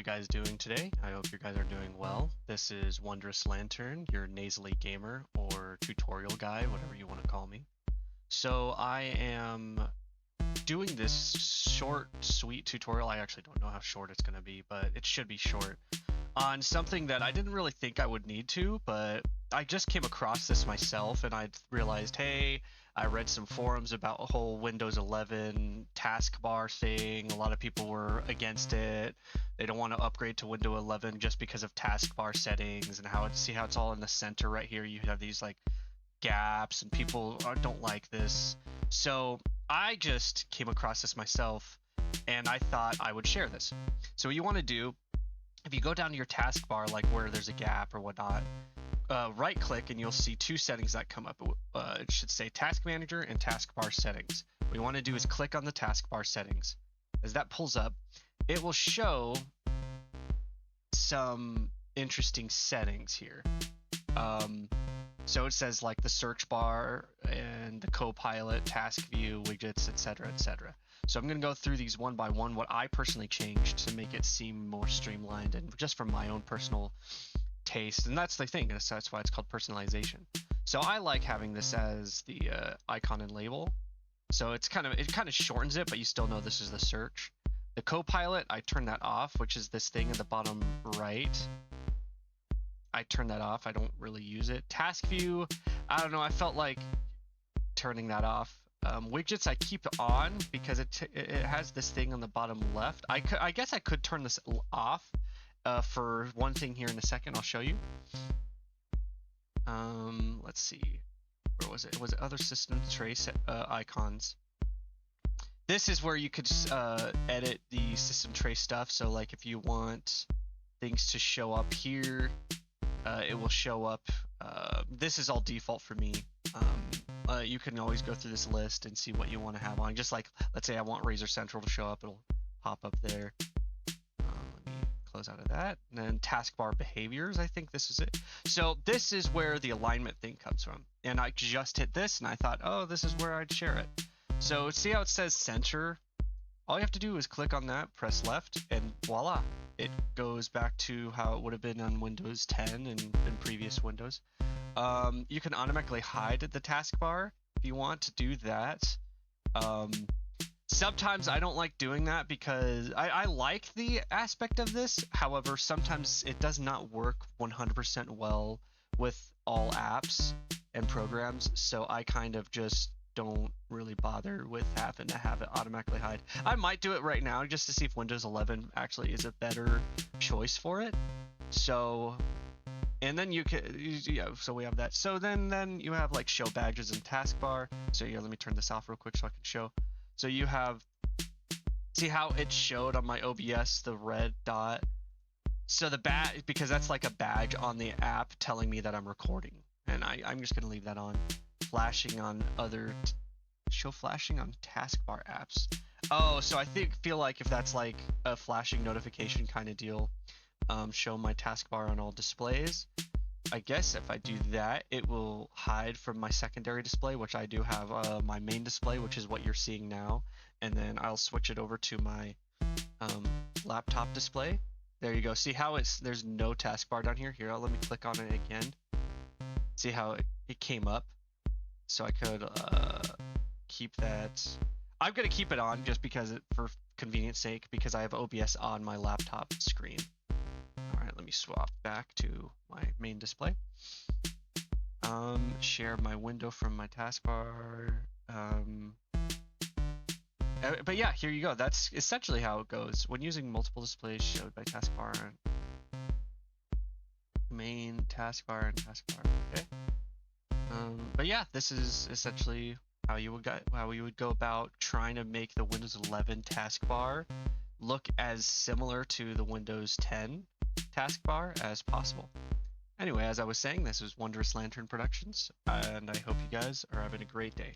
you guys doing today? I hope you guys are doing well. This is Wondrous Lantern, your nasally gamer or tutorial guy, whatever you want to call me. So I am doing this short, sweet tutorial. I actually don't know how short it's going to be, but it should be short, on something that I didn't really think I would need to, but I just came across this myself and I realized, hey, I read some forums about a whole Windows 11 taskbar thing. A lot of people were against it. They don't want to upgrade to Windows 11 just because of taskbar settings and see how it's all in the center right here. You have these like gaps and people don't like this. So I just came across this myself and I thought I would share this. So what you want to do, if you go down to your taskbar, like where there's a gap or whatnot, right click and you'll see two settings that come up. It should say Task Manager and Taskbar Settings. What you want to do is click on the Taskbar Settings. As that pulls up, it will show some interesting settings here. So it says like the search bar and the Copilot, task view, widgets, etc., etc. So I'm going to go through these one by one, what I personally changed to make it seem more streamlined and just from my own personal taste. And that's the thing, that's why it's called personalization. So I like having this as the icon and label. So it kind of shortens it, but you still know this is the search. The Copilot, I turn that off, which is this thing in the bottom right. I turn that off. I don't really use it. Task view, I don't know. I felt like turning that off. Widgets I keep on because it has this thing on the bottom left. I guess I could turn this off for one thing here in a second. I'll show you. Let's see. Where was it? Was it other system trace icons? This is where you could edit the system trace stuff. So like if you want things to show up here, it will show up. This is all default for me. You can always go through this list and see what you want to have on. Just like, let's say I want Razor Central to show up, it'll pop up there. Let me close out of that. And then taskbar behaviors, I think this is it. So this is where the alignment thing comes from. And I just hit this and I thought, oh, this is where I'd share it. So see how it says center? All you have to do is click on that, press left, and voila. It goes back to how it would have been on Windows 10 and in previous Windows. You can automatically hide the taskbar if you want to do that. Sometimes I don't like doing that because I like the aspect of this. However, sometimes it does not work 100% well with all apps and programs. So I kind of just don't really bother with having to have it automatically hide. I might do it right now just to see if Windows 11 actually is a better choice for it. So, and then you can, yeah, so we have that. So then you have like show badges and taskbar. So here, let me turn this off real quick so I can show. So you have, see how it showed on my OBS, the red dot. So the badge, because that's like a badge on the app telling me that I'm recording. And I'm just gonna leave that on. Flashing on show flashing on taskbar apps. Oh, so I feel like if that's like a flashing notification kind of deal, show my taskbar on all displays. I guess if I do that, it will hide from my secondary display, which I do have my main display, which is what you're seeing now, and then I'll switch it over to my laptop display. There you go. See how there's no taskbar down here? Here, let me click on it again. See how it came up? So I could keep that. I'm going to keep it on just because for convenience sake, because I have OBS on my laptop screen. All right, let me swap back to my main display. Share my window from my taskbar. But yeah, here you go. That's essentially how it goes when using multiple displays showed by taskbar and main taskbar and taskbar. Okay. But yeah, this is essentially how you would go about trying to make the Windows 11 taskbar look as similar to the Windows 10 taskbar as possible. Anyway, as I was saying, this is Wondrous Lantern Productions, and I hope you guys are having a great day.